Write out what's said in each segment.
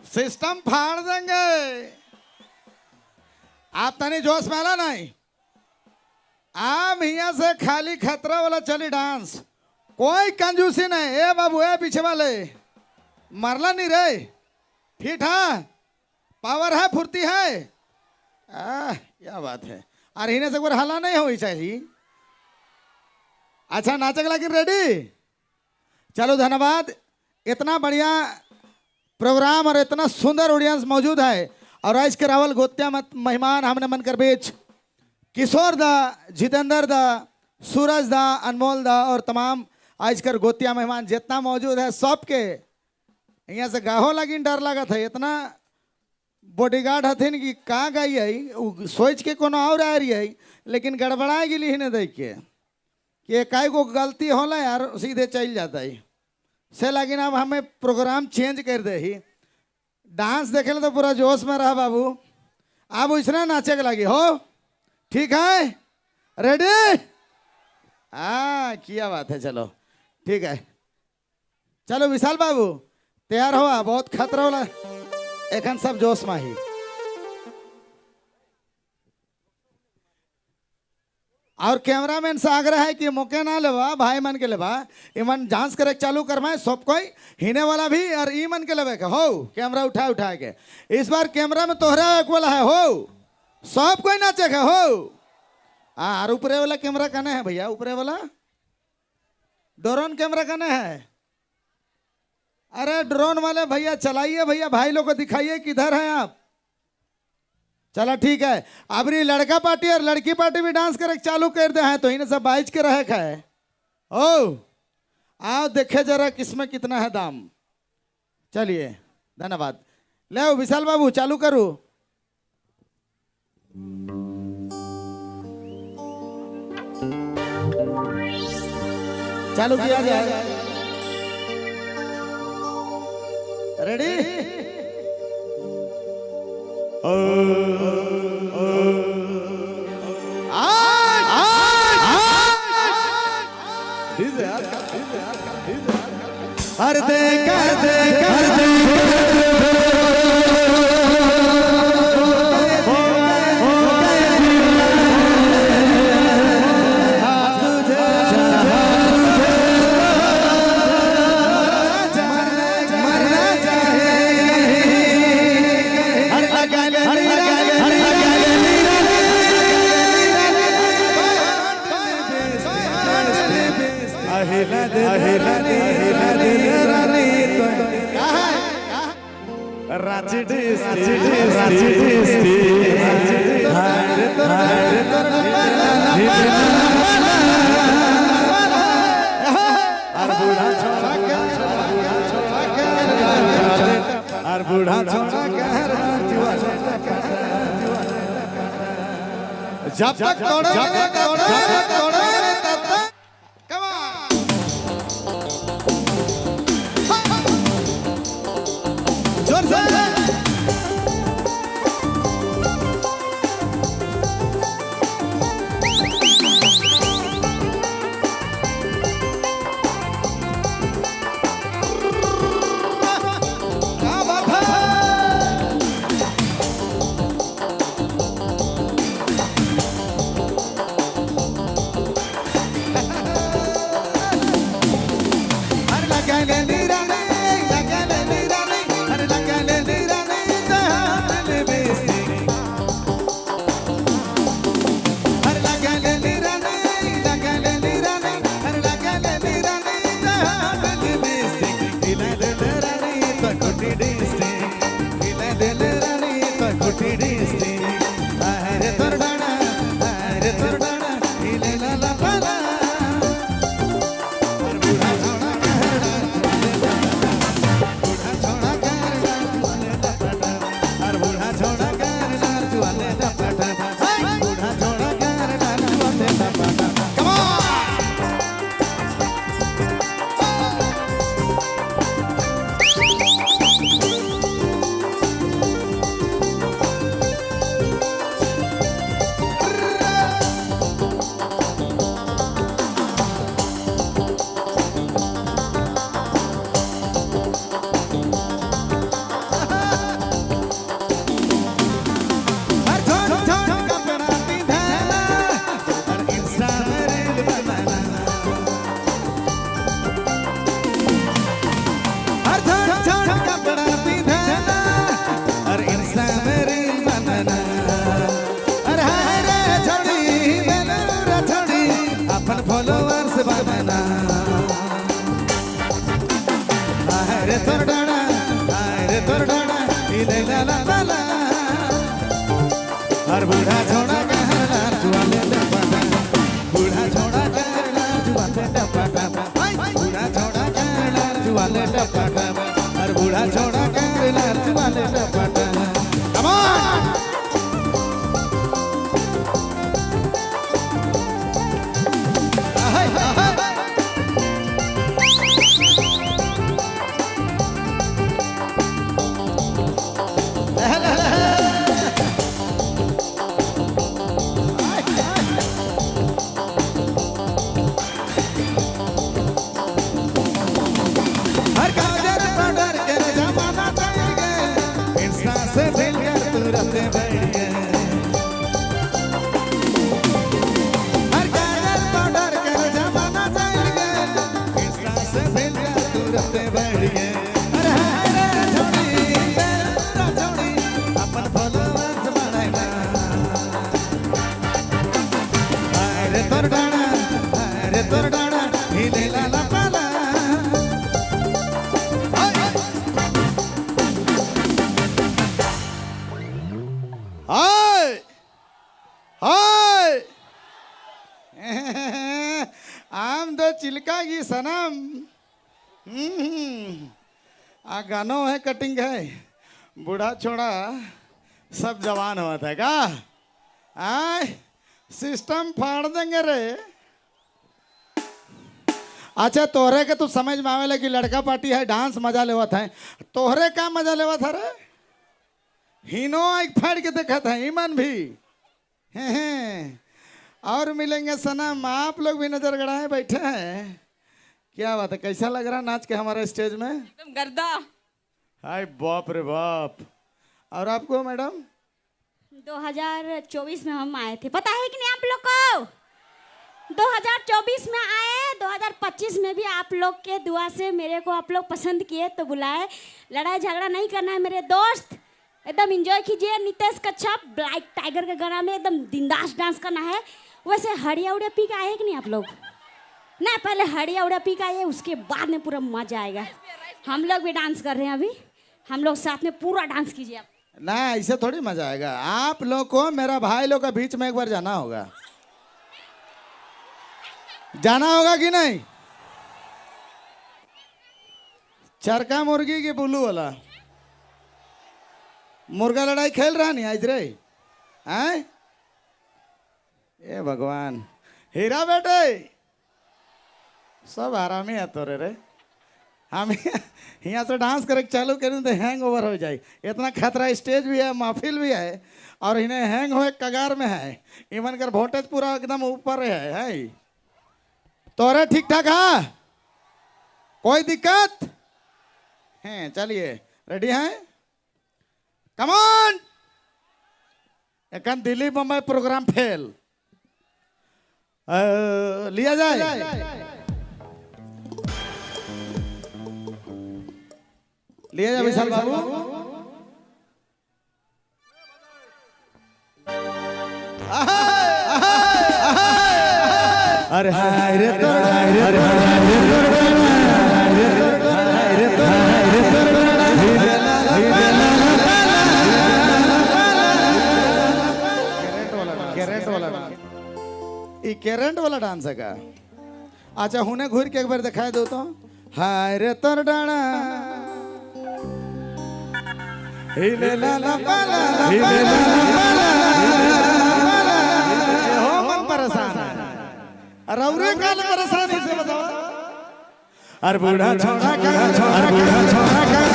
System फाड़ देंगे। आप तनी जोश में आला नहीं। आप यहाँ से खाली खतरा वाला चली डांस, कोई कंजूसी नहीं। ए बाबू ए पीछे वाले मरला नहीं रे, ठीक है, पावर है, फुर्ती है। क्या बात है। और इन्हें से कोई हला नहीं हुई चाहिए। अच्छा नाचक लेकिन रेडी। चलो धन्यवाद। इतना बढ़िया प्रोग्राम और इतना सुंदर ऑडियंस मौजूद है। और आज के रावल गोत्या मेहमान हमने मन कर बीच किशोर दा, जितेंद्र दा, सूरज दा, अनमोल दा और तमाम आज कर गोतिया मेहमान जितना मौजूद है सबके यहाँ से गाहो लगी डर लगा था। इतना बॉडीगार्ड हथिन कि कहाँ गई है, सोच के कोनो और आ रही है, लेकिन गड़बड़ा गिली ही नहीं देख के कि कई को गलती होला यार सीधे चल जाता है से। लेकिन अब हमें प्रोग्राम चेंज कर दे ही। डांस देखे तो पूरा जोश में रहा बाबू। अब उसने नाचे के लगी हो, ठीक है, रेडी। क्या बात है। चलो ठीक है। चलो विशाल बाबू तैयार हो, बहुत खतरा वाला एखन सब जोश में ही। और कैमरामैन से आग्रह है कि मौके ना लेवा भाई मन के लेवा, इमन डांस करे चालू करवाए सब कोई, हिने वाला भी और ई मन के लेवे के हो। कैमरा उठा उठा के इस बार कैमरा में तोहरा एक वाला है हो, सब कोई नाचे के हो। और ऊपरे वाला कैमरा कने है भैया, ऊपरे वाला ड्रोन कैमरा कने है। अरे ड्रोन वाले भैया चलाइए भैया, भाई लोग को दिखाइए किधर हैं आप। चलो ठीक है। अब लड़का पार्टी और लड़की पार्टी भी डांस करे चालू कर दे हैं तो इन्हें सब बाइज के रहे है। ओ आओ देखे जरा किसमें कितना है दाम। चलिए धन्यवाद। ले विशाल बाबू चालू करो। चालू किया जाए। रेडी। हर दे कर दे कर दे बूढ़ा जब तक रे तोर डाना हाय रे तोर डाना हिले ला ला ला ला हर बूढ़ा छोड़ा कहला जुआले डपटा बूढ़ा छोड़ा कहला जुआले डपटा बूढ़ा छोड़ा कहला जुआले डपटा हर बूढ़ा छोड़ा कहला जुआले डपटा कम ऑन आम दो चिल्का की सनम आ गानों है कटिंग है बूढ़ा छोड़ा सब जवान हुआ था का आय सिस्टम फाड़ देंगे रे। अच्छा तोहरे के तू समझ में आवेला कि लड़का पार्टी है डांस मजा लेवा था तोहरे का मजा लेवा था रे हिनो एक फाड़ के देखा था ईमान भी हैं और मिलेंगे सनम आप लोग भी नजर गड़ाए बैठे हैं क्या बात है कैसा लग रहा नाच के हमारे स्टेज में एकदम गर्दा। हाय बाप रे बाप। और आपको मैडम 2024 में हम आए थे पता है कि नहीं आप लोग को 2024 में आए 2025 में भी आप लोग के दुआ से मेरे को आप लोग पसंद किए तो बुलाए। लड़ाई झगड़ा नहीं करना है मेरे दोस्त एकदम एंजॉय कीजिए। नितेश कच्छप ब्लैक टाइगर के गाना में एकदम बिंदास डांस करना है। वैसे हड़िया उड़िया पी के आए कि नहीं आप लोग ना पहले हड़िया उड़िया पी के आइए उसके बाद में पूरा मजा आएगा। हम लोग भी डांस कर रहे हैं अभी हम लोग साथ में पूरा डांस कीजिए आप। ना ऐसे थोड़ी मजा आएगा आप लोग को मेरा भाई लोग का बीच में एक बार जाना होगा कि नहीं चरका मुर्गी की बुल्लू वाला मुर्गा लड़ाई खेल रहा नहीं आज रे हैं ए भगवान हीरा बेटे सब आरामी है तोरे रे हम यहाँ से डांस करे चालू करें तो हैंग ओवर हो जाए इतना खतरा स्टेज भी है महफिल भी है और इन्हें हैंग हो कगार में है इवन कर वोल्टेज पूरा एकदम ऊपर है तोरे ठीक ठाक है कोई दिक्कत है चलिए रेडी हैं कम ऑन एकन दिल्ली मुंबई प्रोग्राम फेल लिया जाए लिया जाए विशाल बाबू अरे हाय रे तोर करंट वाला डांस है का अच्छा हुने घूर के एक बार दिखाई दो तो हाय रे तोर डाना हिले ला ला पाला हिले ला ला पाला हो मन परेशान अरे औरे काल परेशानी से बताओ अरे बूढ़ा छोड़ा का अरे बूढ़ा छोड़ा का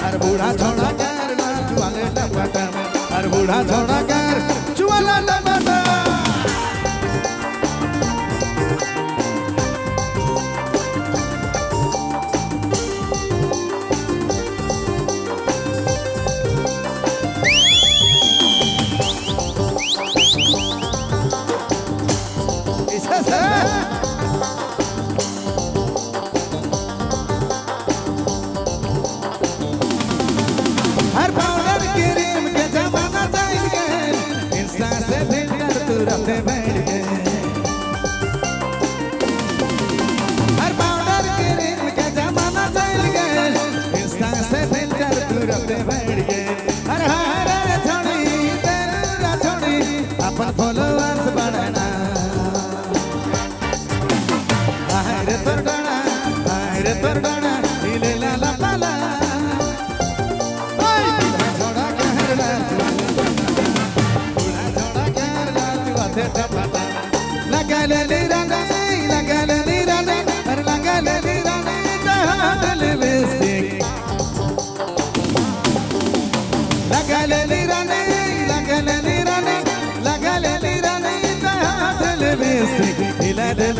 अरे बूढ़ा छोड़ा कर जुआले टपटा अरे बूढ़ा छोड़ा कर जुआला टपटा रे तोर डाना हिले ला ला ला ला ओए बूढ़ा छोड़ा कहरला बूढ़ा छोड़ा कहरला तू आते टपटा लगा ले राने लगा ले राने अरे लगा ले राने दिल बेस्टिक लगा ले राने लगा ले राने दिल बेस्टिक हिला दे